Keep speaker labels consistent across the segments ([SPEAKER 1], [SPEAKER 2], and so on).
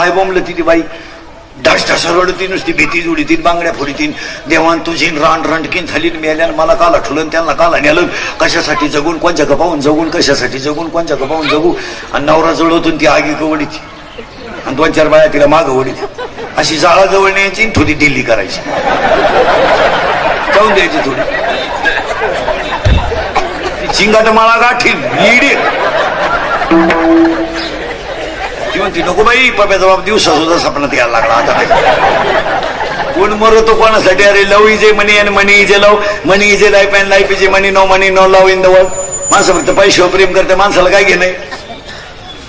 [SPEAKER 1] काय बोंबलं ती बाई ढास ढासा रडती नुसती भीती जुडीतीन बांगड्या फोडीतीन देवान तुझी रान रणकीन झाली मेल्यान मला काला ठुलन त्यांना काला नेलं कशासाठी जगून कोणच्या गपावून जगून कशासाठी जगून कोणच्या गपावून जगू आणि नवरा जवळतून ती आगी गवडीची आणि 2-4 बाया तिला माग वडीची अशी जाळा जवळ न्यायची थोडी दिल्ली करायची जाऊन द्यायची थोडी चिंगाट माळा गाठील इडी ती म्हणती नको बाई पप्याचा बाप दिवसा सुद्धा सपनात यायला लागला आता नाही कोण मरतो कोणासाठी अरे love is money and money is love money is life and life is money no love in the world माणसं फक्त पैशावर प्रेम करते माणसाला काय घेणं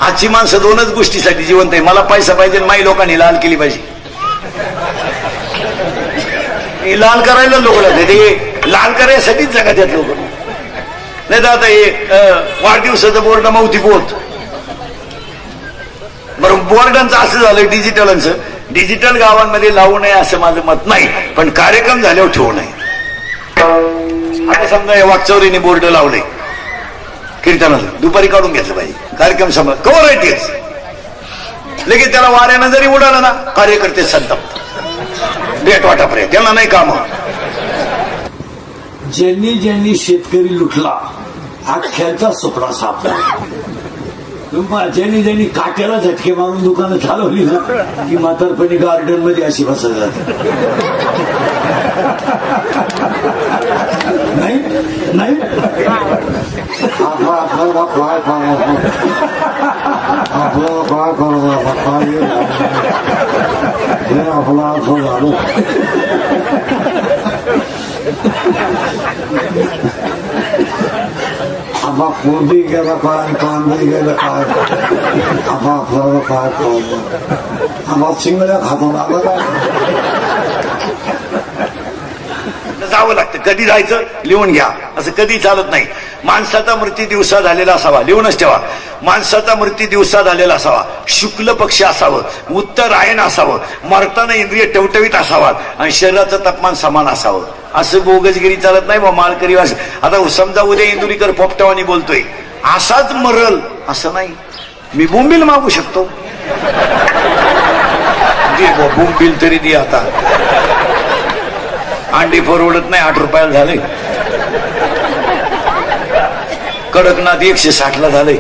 [SPEAKER 1] आजची माणसं 2च गोष्टीसाठी जिवंत आहे मला पैसा पाहिजे माई लोकांनी लाल केली पाहिजे लाल करायला लोक लागते ते लाल करायसाठीच जगात आहेत लोक नाही तर आता हे वाढदिवसाचं बोर्ड मावती पोत बरं बोर्डांचं असं झालं डिजिटल गावांमध्ये लावू नये असं माझं मत नाही पण कार्यक्रम झाल्यावर ठेवू नये आता समजा या वाकचौरीने बोर्ड लावले कीर्तनाला दुपारी काढून घेतलं पाहिजे कार्यक्रम समज कवर आहे तेच लगेच त्याला वाऱ्यानं जरी उडालं ना कार्यकर्ते संतप्त भेट वाटापर्यंत त्यांना नाही काम
[SPEAKER 2] ज्यांनी ज्यांनी शेतकरी लुटला अख्ख्याचा सुपडा सापला ज्यांनी ज्यांनी काट्याला झटके मारून दुकानं चालवली ना की म्हातारपणी गार्डन मध्ये अशी बसत जाते नाही नाही आपल्याला काय आपल्याला काय करणार काय आपला असं झालं आबा कोबी गेला काय कांदे गेलं काय आबा आपल्याला काय करणार आबा शिंगड्या खातो आबा काय
[SPEAKER 1] जावं लागतं कधी जायचं लिहून घ्या असं कधी चालत नाही माणसाचा मृत्यू दिवसा झालेला असावा लिहूनच ठेवा माणसाचा मृत्यू दिवसा झालेला असावा शुक्ल पक्ष असावं उत्तरायण असावं मरताना इंद्रिय टवटवीत असावा आणि शरीराचं तापमान समान असावं असं बोगसगिरी चालत नाही बा मालकरी आता समजा उद्या इंदुरीकर पोपटावानी बोलतोय असाच मरल असं नाही मी बोंबील मागू शकतो बोंबील तरी दे आता अंडी परवडत नाही 8 रुपयाला झाले कडकनाथ 160 ला झाले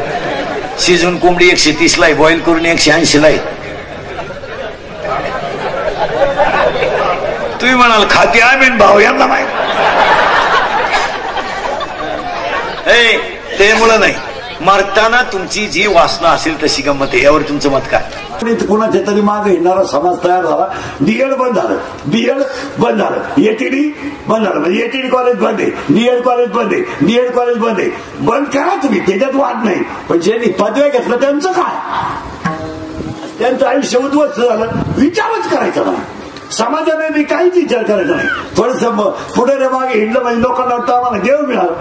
[SPEAKER 1] शिजून कोंबडी 130 ला बॉईल करून 180 ला तुम्ही म्हणाल खाती आहे भाव यांना माहित ते मुळे नाही मरताना तुमची जी वासना असेल तशी गंमत आहे यावर तुमचं मत काय
[SPEAKER 2] कोणाच्या तरी मागे येणारा समाज तयार झाला डीएड बंद झालं बीएड बंद झालं एटीडी बंद झालं म्हणजे एटीडी कॉलेज बंद आहे डीएड कॉलेज बंद आहे डीएड कॉलेज बंद आहे बंद करा तुम्ही त्याच्यात वाद नाही पण ज्यांनी पदव्या घेतलं त्यांचं काय त्यांचं आयुष्य उद्ध्वस्त झालं विचारच करायचा नाही समाजाने मी काहीच विचार करायचा नाही थोडस पुढे मागे हिंडलं म्हणजे लोकांना वाटतं आम्हाला देव मिळालं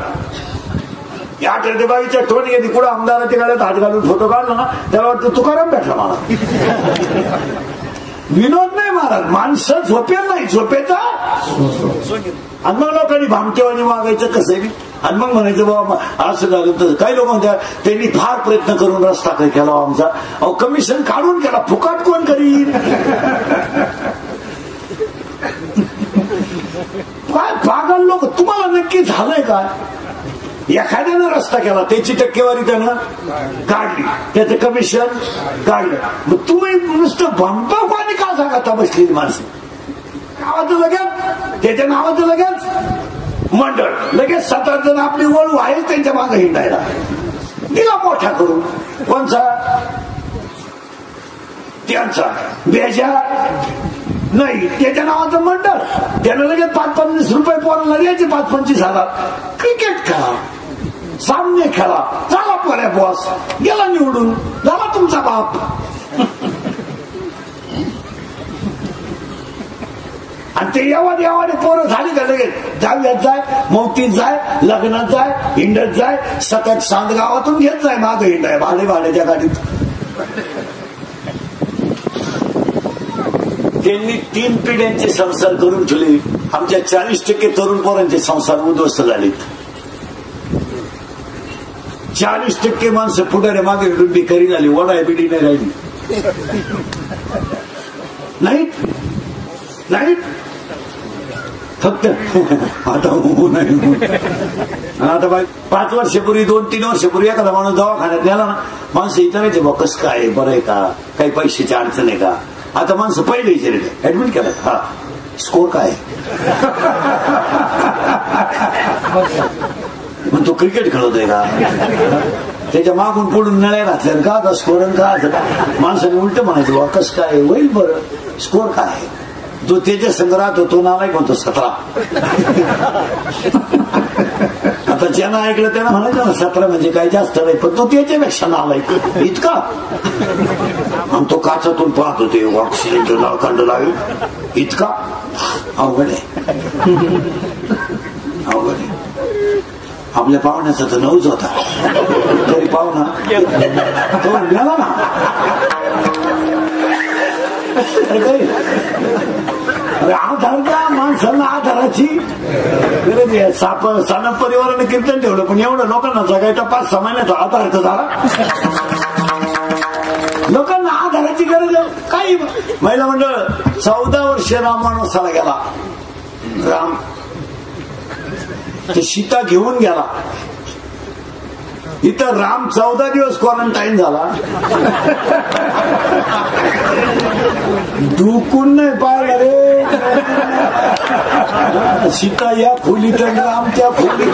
[SPEAKER 2] या बाईच्या टोन गेली कुठं आमदाराच्या गाड्यात हात घालून फोटो काढला ना त्याला वाटतं तुकाराम भेटला मला विनोद नाही महाराज माणसं झोपेल नाही झोपेचा आणि मग लोकांनी भामटेवानी मागायचं कसं आहे आणि मग म्हणायचं बाबा असं झालं तसं काही लोक म्हणतात त्यांनी फार प्रयत्न करून रस्ता काही केला आमचा अहो कमिशन काढून केला फुकाट कोण करीन काय पागल लोक तुम्हाला नक्की झालंय का एखाद्यानं रस्ता केला त्याची टक्केवारी त्यानं काढली त्याचं कमिशन काढलं मग तुम्ही नुसतं भंपापाने का सांगा बसलेली माणसं नावाचं लगेच त्याच्या नावाचं लगेच मंडळ लगेच 7-8 जण आपली वळू आहेच त्यांच्या मागे हिंडायला दिला मोठा करून कोणचा त्यांचा बेजा नाही त्याच्या नावाचं मंडळ त्यानं लगेच 5-25 रुपये पोराला द्यायचे 5-25,000 क्रिकेट खेळा सामने खेळा चला पोऱ्या बॉस गेला निवडून झाला तुमचा बाप आणि ते एवढे पोरं झाली का लगेच जाव्यात जाय मौतीत जाय लग्नात जाय हिंडत जाय सतत सांद गावातून घेत जाय माग हिंडाय भाड्याच्या गाडीत त्यांनी 3 पिढ्यांचे संसार करून ठेवले आमच्या 40% तरुण पोरांचे संसार उद्ध्वस्त झालेत 40% माणसं पुढे मागे भिकारी झाली वडा बिडी नाही राहिली नाही फक्त आता नाही. आता बाई 5 वर्षापूर्वी 2-3 वर्षापूर्वी एखादा माणूस दवाखान्यात गेला ना, माणसं विचारायचे बा कसं काय, बरं आहे का, काही पैशाची अडचण आहे का. आता माणसं पहिले विचारायचे ऍडमिट केलं, हा स्कोर काय. मग तो क्रिकेट खेळतोय का, त्याच्या मागून पुढून नळ्या घातल्या का, आता स्कोर का. माणसाने उलट म्हणायचं बा कसं काय होईल, बरं स्कोर काय. जो त्याच्या संग्रहात होतो नालायक म्हणतो 17. आता ज्यानं ऐकलं त्यानं म्हणायचं ना 17 म्हणजे काही जास्त नाही, पण तो त्याच्यापेक्षा नालायक इतका. आणि तो काचातून पाहत होते ऑक्सिजनचं नळखंड लागेल इतका. अवघड आहे, अवघड आहे. आपल्या पाहुण्याचा तर 9च होता, तरी पाहुणा तो गेला ना. आधार का माणसांना आधाराची गरज आहे. सानप परिवाराने कीर्तन ठेवलं, पण एवढं लोकांना जगायचा 5-6 महिन्याचा आधार तर झाला. लोकांना आधाराची गरज आहे. काही महिला मंडळ 14 वर्ष राम वनवासाला गेला. राम ते सीता घेऊन गेला. इथं राम 14 दिवस क्वारंटाईन झाला. डुकून नाही पाहिलं रे. सीता या खोलीत राम त्या खोलीत,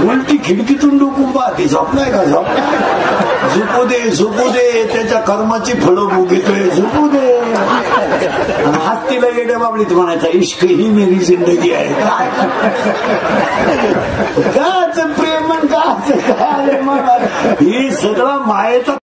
[SPEAKER 2] उलटी खिडकीतून डुकून पाहते. झोपलाय का, झोपू दे झोपू दे, त्याच्या कर्माची फळं भोगतोय, झोपू दे. हत्तीला येड्या बाबडीत म्हणायचा इश्क ही मेरी जिंदगी आहे. काच प्रेम काच काय, ही सगळा मायेचा